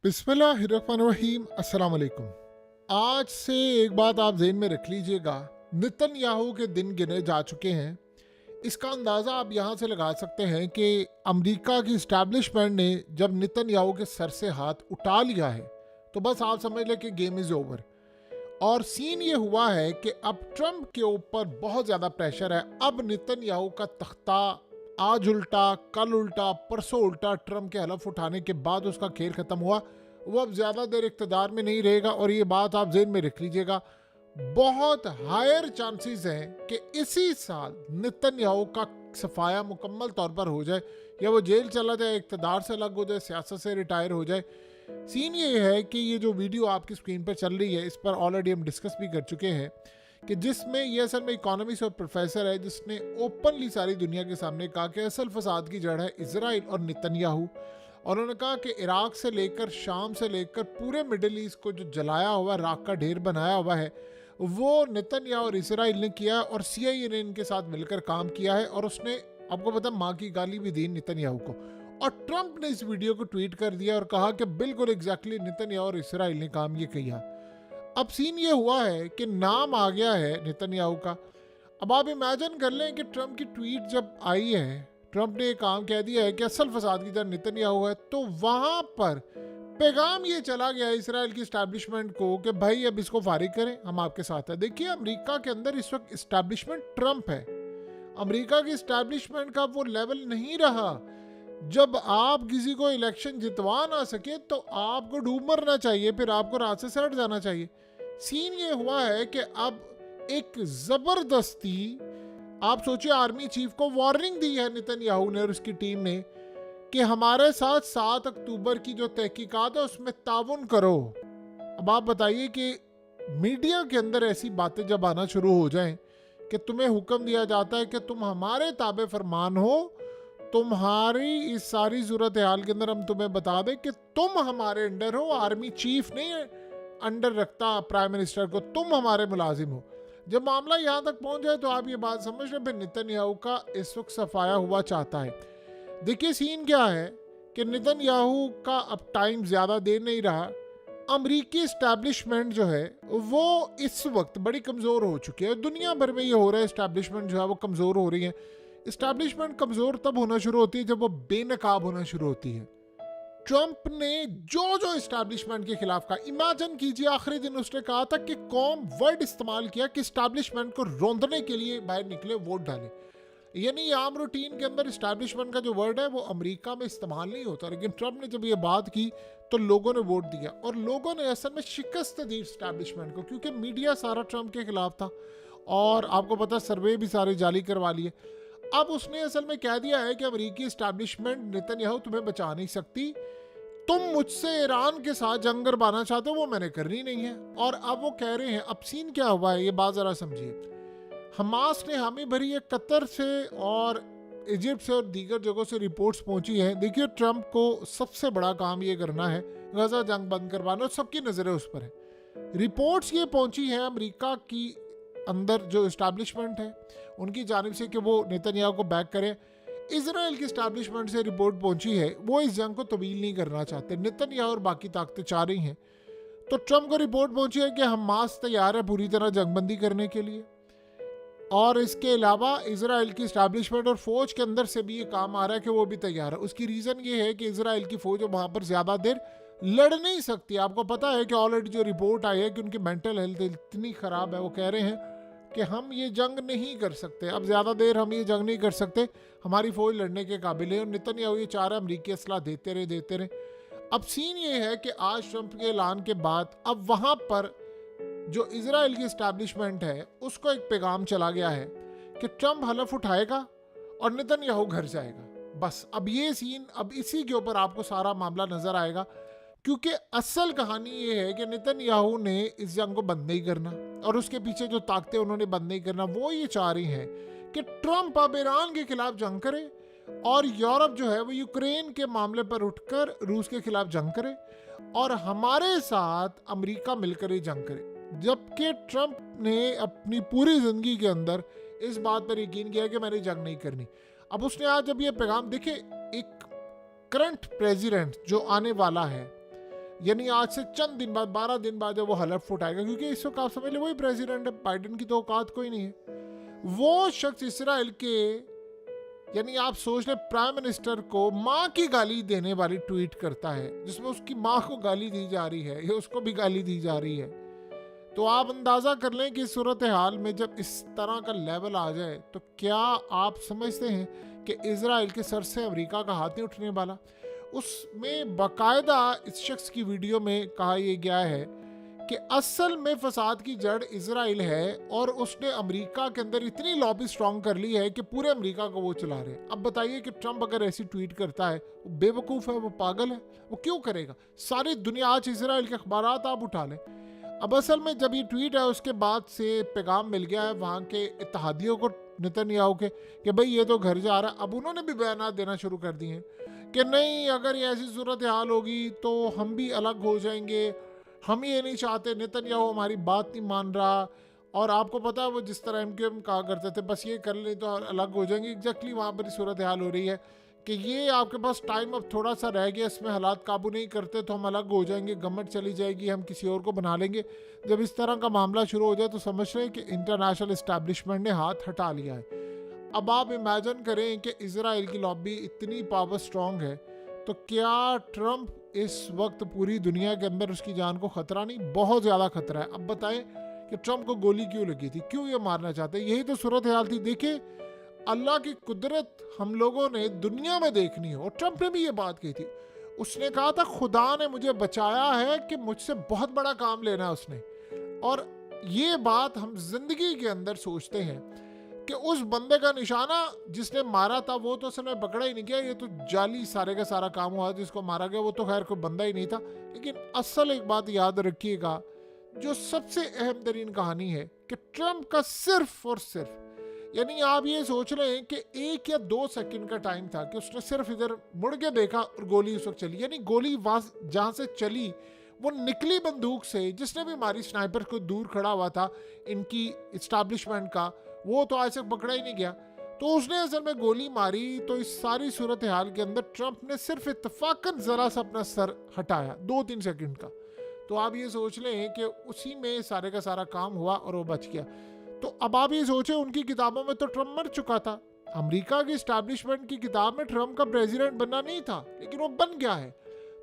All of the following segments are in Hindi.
बिस्मिल्लाहिर्रहमानिर्रहीम, अस्सलाम वालेकुम। आज से एक बात आप ज़हन में रख लीजिएगा, नेतन्याहू के दिन गिने जा चुके हैं। इसका अंदाज़ा आप यहाँ से लगा सकते हैं कि अमेरिका की इस्टेब्लिशमेंट ने जब नेतन्याहू के सर से हाथ उठा लिया है तो बस आप समझ लें कि गेम इज़ ओवर। और सीन ये हुआ है कि अब ट्रंप के ऊपर बहुत ज़्यादा प्रेशर है। अब नेतन्याहू का तख्ता आज उल्टा, कल उल्टा, परसों उल्टा, ट्रंप के हलफ उठाने के बाद उसका खेल ख़त्म हुआ। वो अब ज़्यादा देर इक़्तिदार में नहीं रहेगा और ये बात आप ज़हन में रख लीजिएगा। बहुत हायर चांसेस हैं कि इसी साल नेतन्याहू का सफाया मुकम्मल तौर पर हो जाए, या वो जेल चला जाए, इक़्तिदार से अलग हो जाए, सियासत से रिटायर हो जाए। सीन ये है कि ये जो वीडियो आपकी स्क्रीन पर चल रही है, इस पर ऑलरेडी हम डिस्कस भी कर चुके हैं कि जिसमें ये असल में इकोनॉमिक्स और प्रोफेसर है जिसने ओपनली सारी दुनिया के सामने कहा कि असल फसाद की जड़ है इजराइल और नेतन्याहू। और उन्होंने कहा कि इराक से लेकर शाम से लेकर पूरे मिडिल ईस्ट को जो जलाया हुआ, राख का ढेर बनाया हुआ है, वो नेतन्याहू और इजराइल ने किया और CIA ने इनके साथ मिलकर काम किया है। और उसने, आपको पता, माँ की गाली भी दी नेतन्याहू को। और ट्रंप ने इस वीडियो को ट्वीट कर दिया और कहा कि बिल्कुल एग्जैक्टली नेतन्याहू और इजराइल ने काम ये किया। अब सीन ये हुआ है कि नाम आ गया है नेतन्याहू का। अब आप इमेजिन कर लें कि ट्रंप की ट्वीट जब आई है, ट्रंप ने एक काम कह दिया है कि असल फसाद की जड़ नेतन्याहू है, तो वहां पर पैगाम ये चला गया इसराइल की इस्टेब्लिशमेंट को कि भाई अब इसको फारिग करें, हम आपके साथ हैं। देखिए, अमेरिका के अंदर इस वक्त इस्टेब्लिशमेंट ट्रंप है। अमेरिका की इस्टेब्लिशमेंट का वो लेवल नहीं रहा। जब आप किसी को इलेक्शन जितवा ना सके तो आपको डूब मरना चाहिए, फिर आपको रात से सट जाना चाहिए। सीन ये हुआ है कि अब एक जबरदस्ती, आप सोचिए, आर्मी चीफ को वार्निंग दी है नेतन्याहू ने और उसकी टीम ने कि हमारे साथ 7 अक्टूबर की जो तहकीकात है उसमें ताउन करो। अब आप बताइए कि मीडिया के अंदर ऐसी बातें जब आना शुरू हो जाएं कि तुम्हें हुक्म दिया जाता है कि तुम हमारे ताबे फरमान हो, तुम्हारी इस सारी सूरत हाल के अंदर हम तुम्हें बता दें कि तुम हमारे अंडर हो। आर्मी चीफ नहीं अंडर रखता प्राइम मिनिस्टर को, तुम हमारे मुलाजिम हो। जब मामला यहाँ तक पहुँच जाए तो आप ये बात समझ लें, फिर नेतन्याहू का इस वक्त सफाया हुआ चाहता है। देखिए, सीन क्या है कि नेतन्याहू का अब टाइम ज़्यादा देर नहीं रहा। अमरीकी इस्टेब्लिशमेंट जो है वो इस वक्त बड़ी कमज़ोर हो चुकी है। दुनिया भर में ये हो रहा है, इस्टेब्लिशमेंट जो है वो कमज़ोर हो रही है। इस्टेब्लिशमेंट कमज़ोर तब होना शुरू होती है जब वो बेनकाब होना शुरू होती है। ट्रंप ने जो जो इस्टेब्लिशमेंट के खिलाफ कहा, इमेजिन कीजिए, आखिरी दिन उसने कहा था कि कौम वर्ड इस्तेमाल किया कि इस्टेब्लिशमेंट को रोंदने के लिए बाहर निकले, वोट डाले। यानी आम रूटीन के अंदर इस्टेब्लिशमेंट का जो वर्ड है वो अमेरिका में इस्तेमाल नहीं होता, लेकिन ट्रंप ने जब ये बात की तो लोगों ने वोट दिया और लोगों ने असल में शिकस्त दी इस्टेब्लिशमेंट को, क्योंकि मीडिया सारा ट्रंप के खिलाफ था और आपको पता, सर्वे भी सारे जाली करवा लिए। अब उसने असल में कह दिया है कि अमेरिकी इस्टेब्लिशमेंट, नेतन्याहू तुम्हें बचा नहीं सकती, तुम मुझसे ईरान के साथ जंग करवाना चाहते हो, वो मैंने करनी नहीं है। और अब वो कह रहे हैं, अब सीन क्या हुआ है ये बात ज़रा समझिए। हमास ने हामी भरी है, कतर से और इजिप्ट से और दीगर जगहों से रिपोर्ट्स पहुंची हैं। देखिए, ट्रंप को सबसे बड़ा काम ये करना है, गजा जंग बंद करवाना, सबकी नज़रें उस पर है। रिपोर्ट्स ये पहुंची हैं अमेरिका की अंदर जो इस्टेब्लिशमेंट है उनकी जानिब से कि वो नेतन्याहू को बैक करें। इजराइल की इस्टेब्लिशमेंट से रिपोर्ट पहुंची है वो इस जंग को तवील नहीं करना चाहते, नेतन्याहू और बाकी ताकतें चाह रही हैं। तो ट्रंप को रिपोर्ट पहुंची है कि हमास तैयार है पूरी तरह जंगबंदी करने के लिए। और इसके अलावा इजराइल की इस्टेब्लिशमेंट और फौज के अंदर से भी ये काम आ रहा है कि वो भी तैयार है। उसकी रीज़न ये है कि इजराइल की फौज वहाँ पर ज़्यादा देर लड़ नहीं सकती। आपको पता है कि ऑलरेडी जो रिपोर्ट आई है कि उनकी मेंटल हेल्थ इतनी ख़राब है, वो कह रहे हैं कि हम ये जंग नहीं कर सकते, अब ज़्यादा देर हम ये जंग नहीं कर सकते, हमारी फ़ौज लड़ने के काबिल है। और नेतन्याहू ये चाह रहा है अमरीकी असला देते रहे। अब सीन ये है कि आज ट्रंप के ऐलान के बाद अब वहाँ पर जो इजराइल की इस्टेब्लिशमेंट है उसको एक पैगाम चला गया है कि ट्रंप हलफ उठाएगा और नेतन्याहू घर जाएगा। बस अब ये सीन, अब इसी के ऊपर आपको सारा मामला नज़र आएगा, क्योंकि असल कहानी ये है कि नेतन्याहू ने इस जंग को बंद नहीं करना और उसके पीछे जो ताकतें उन्होंने बंद नहीं करना, वो ये चाह रही हैं कि ट्रंप अब ईरान के खिलाफ जंग करे और यूरोप जो है वो यूक्रेन के मामले पर उठकर रूस के खिलाफ जंग करे और हमारे साथ अमेरिका मिलकर ही जंग करे। जबकि ट्रंप ने अपनी पूरी ज़िंदगी के अंदर इस बात पर यकीन किया कि मैंने जंग नहीं करनी। अब उसने आज जब ये पैगाम, देखिए, एक करंट प्रेसिडेंट जो आने वाला है यानी आज से चंद दिन बाद, 12 दिन बाद जब वो हलफ उठाएगा, क्योंकि इस वक्त आप समझ लो वही प्रेसिडेंट है, बाइडेन की तो औकात कोई नहीं है। वो शख्स इसराइल के, यानी आप सोच ले, प्राइम मिनिस्टर को माँ की गाली देने वाली ट्वीट करता है, जिसमें उसकी माँ को गाली दी जा रही है या उसको भी गाली दी जा रही है। तो आप अंदाजा कर लें कि सूरत हाल में जब इस तरह का लेवल आ जाए तो क्या आप समझते हैं कि इजराइल के सर से अमेरिका का हाथ नहीं उठने वाला। उसमें बाकायदा इस शख्स की वीडियो में कहा यह गया है कि असल में फसाद की जड़ इजराइल है और उसने अमेरिका के अंदर इतनी लॉबी स्ट्रांग कर ली है कि पूरे अमेरिका को वो चला रहे। अब बताइए कि ट्रंप अगर ऐसी ट्वीट करता है, वो बेवकूफ़ है, वो पागल है, वो क्यों करेगा। सारी दुनिया आज इजराइल के अखबारात आप उठा लें। अब असल में जब ये ट्वीट है उसके बाद से पैगाम मिल गया है वहाँ के इत्तेहादियों को, नेतन्याहू के, कि भाई ये तो घर जा रहा है। अब उन्होंने भी बयान देना शुरू कर दिए हैं कि नहीं, अगर ये ऐसी सूरत हाल होगी तो हम भी अलग हो जाएंगे, हम ये नहीं चाहते, नेतन्याहू हमारी बात नहीं मान रहा। और आपको पता है वो जिस तरह एमक्यूएम कहा करते थे, बस ये कर ले तो अलग हो जाएंगे, एग्जैक्टली वहाँ पर सूरत हाल हो रही है कि ये आपके पास टाइम अब थोड़ा सा रह गया, इसमें हालात काबू नहीं करते तो हम अलग हो जाएंगे, गवर्नमेंट चली जाएगी, हम किसी और को बना लेंगे। जब इस तरह का मामला शुरू हो जाए तो समझ रहे हैं कि इंटरनेशनल इस्टेब्लिशमेंट ने हाथ हटा लिया है। अब आप इमेजिन करें कि इजराइल की लॉबी इतनी पावर स्ट्रांग है, तो क्या ट्रंप इस वक्त पूरी दुनिया के अंदर उसकी जान को खतरा नहीं? बहुत ज़्यादा खतरा है। अब बताएं कि ट्रंप को गोली क्यों लगी थी, क्यों ये मारना चाहते? यही तो सूरत हाल थी। देखिए, अल्लाह की कुदरत हम लोगों ने दुनिया में देखनी हो। और ट्रंप ने भी ये बात कही थी, उसने कहा था खुदा ने मुझे बचाया है कि मुझसे बहुत बड़ा काम लेना है उसने। और ये बात हम जिंदगी के अंदर सोचते हैं कि उस बंदे का निशाना जिसने मारा था वो तो असल में पकड़ा ही नहीं गया, ये तो जाली सारे का सारा काम हुआ, जिसको मारा गया वो तो खैर कोई बंदा ही नहीं था। लेकिन असल एक बात याद रखिएगा, जो सबसे अहम तरीन कहानी है कि ट्रंप का सिर्फ और सिर्फ, यानी आप ये सोच रहे हैं कि 1 या 2 सेकंड का टाइम था कि उसने सिर्फ इधर मुड़ के देखा और गोली उस वक्त चली। यानी गोली वहां जहां से चली वो निकली बंदूक से, जिसने भी मारी स्नाइपर को दूर खड़ा हुआ था इनकी इस्टेब्लिशमेंट का, वो तो आज तक पकड़ा ही नहीं गया। तो उसने असल में गोली मारी। तो इस सारी सूरत हाल के अंदर ट्रंप ने सिर्फ इत्तफाकन जरा सा अपना सर हटाया 2-3 सेकंड का। तो आप ये सोच लें कि उसी में सारे का सारा काम हुआ और वो बच गया। तो अब आप ये सोचें, उनकी किताबों में तो ट्रंप मर चुका था। अमेरिका की एस्टैब्लिशमेंट की किताब में ट्रंप का प्रेसिडेंट बनना नहीं था, लेकिन वो बन गया है।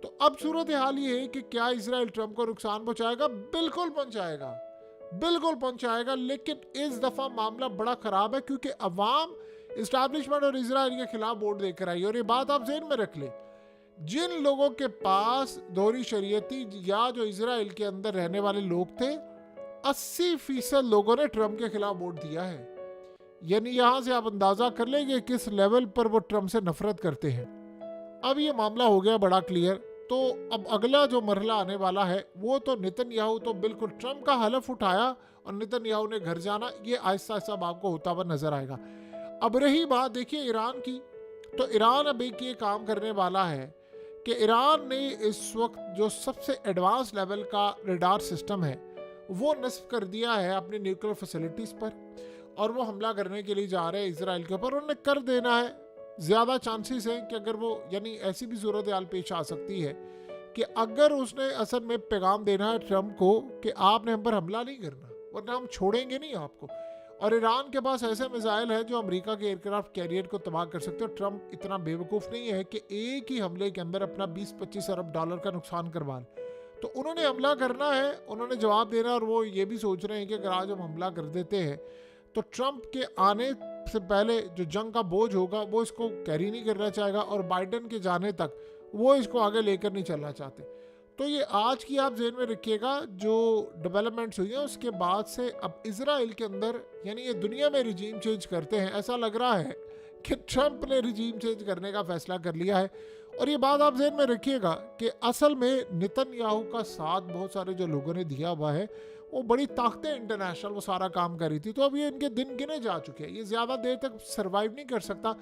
तो अब सूरत हाल ये है कि क्या इजराइल ट्रंप को नुकसान पहुंचाएगा? बिल्कुल पहुंचाएगा, बिल्कुल पहुंचाएगा। लेकिन इस दफा मामला बड़ा खराब है, क्योंकि अवाम एस्टैब्लिशमेंट और इजराइल के खिलाफ वोट देकर आई। और ये बात आप ज़हन में रख लें, जिन लोगों के पास दोहरी शरीयती या जो इजराइल के अंदर रहने वाले लोग थे, 80% लोगों ने ट्रंप के खिलाफ वोट दिया है। यानी यहां से आप अंदाजा कर लेंगे किस लेवल पर वो ट्रंप से नफरत करते हैं। अब ये मामला हो गया बड़ा क्लियर। तो अब अगला जो मरहला आने वाला है वो तो नेतन्याहू तो बिल्कुल ट्रंप का हलफ उठाया और नेतन्याहू ने घर जाना, ये आहिस्ता आहिस्ता आपको होता हुआ नजर आएगा। अब रही बात देखिए ईरान की, तो ईरान अब एक ये काम करने वाला है कि ईरान ने इस वक्त जो सबसे एडवांस लेवल का रडार सिस्टम है वो नस्ब कर दिया है अपनी न्यूक्लियर फैसिलिटीज़ पर, और वो हमला करने के लिए जा रहे हैं इजराइल के ऊपर। उन्हें कर देना है। ज़्यादा चांसेस हैं कि अगर वो, यानी ऐसी भी सूरत हाल पेश आ सकती है कि अगर उसने असल में पैगाम देना है ट्रंप को कि आपने हम पर हमला नहीं करना, वरना हम छोड़ेंगे नहीं आपको। और ईरान के पास ऐसे मिसाइल है जो अमेरिका के एयरक्राफ्ट कैरियर को तबाह कर सकते हैं। ट्रंप इतना बेवकूफ़ नहीं है कि एक ही हमले के अंदर अपना 20-25 अरब डॉलर का नुकसान करवा ले। तो उन्होंने हमला करना है, उन्होंने जवाब देना है। और वो ये भी सोच रहे हैं कि अगर आज हम हमला कर देते हैं तो ट्रंप के आने से पहले जो जंग का बोझ होगा वो इसको कैरी नहीं करना चाहेगा, और बाइडेन के जाने तक वो इसको आगे लेकर नहीं चलना चाहते। तो ये आज की आप ज़हन में रखिएगा जो डेवलपमेंट्स हुई हैं उसके बाद से अब इजराइल के अंदर, यानी ये दुनिया में रिजीम चेंज करते हैं। ऐसा लग रहा है कि ट्रंप ने रिजीम चेंज करने का फैसला कर लिया है। और ये बात आप ज़हन में रखिएगा कि असल में नेतन्याहू का साथ बहुत सारे जो लोगों ने दिया हुआ है, वो बड़ी ताकतें इंटरनेशनल वो सारा काम कर रही थी। तो अब ये इनके दिन गिने जा चुके हैं, ये ज़्यादा देर तक सर्वाइव नहीं कर सकता।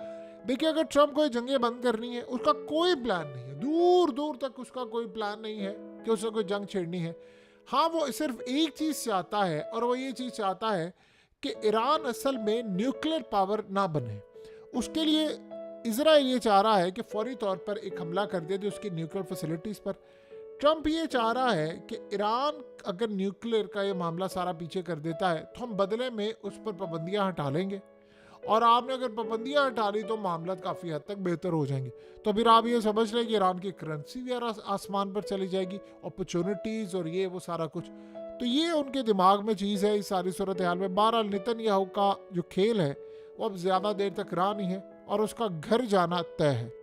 देखिए, अगर ट्रंप को ये जंगें बंद करनी है, उसका कोई प्लान नहीं है, दूर दूर तक उसका कोई प्लान नहीं है कि उसे कोई जंग छेड़नी है। हाँ, वो सिर्फ एक चीज़ चाहता है, और वो ये चीज़ चाहता है कि ईरान असल में न्यूक्लियर पावर ना बने। उसके लिए इजराइल ये चाह रहा है कि फौरी तौर पर एक हमला कर दे उसकी न्यूक्लियर फैसिलिटीज़ पर। ट्रंप ये चाह रहा है कि ईरान अगर न्यूक्लियर का ये मामला सारा पीछे कर देता है तो हम बदले में उस पर पाबंदियां हटा लेंगे, और आपने अगर पाबंदियां हटा ली तो मामला काफ़ी हद तक बेहतर हो जाएंगे। तो फिर आप ये समझ लें कि ईरान की करेंसी भी आसमान पर चली जाएगी, अपॉर्चुनिटीज़ और ये वो सारा कुछ। तो ये उनके दिमाग में चीज़ है इस सारी सूरत हाल में। बहरहाल नेतन्याहू का जो खेल है वो अब ज़्यादा देर तक रहा नहीं है और उसका घर जाना तय है।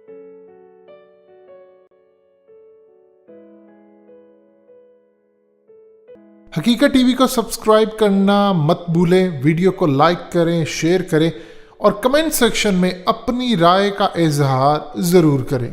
हकीकत टीवी को सब्सक्राइब करना मत भूलें, वीडियो को लाइक करें, शेयर करें और कमेंट सेक्शन में अपनी राय का इजहार ज़रूर करें।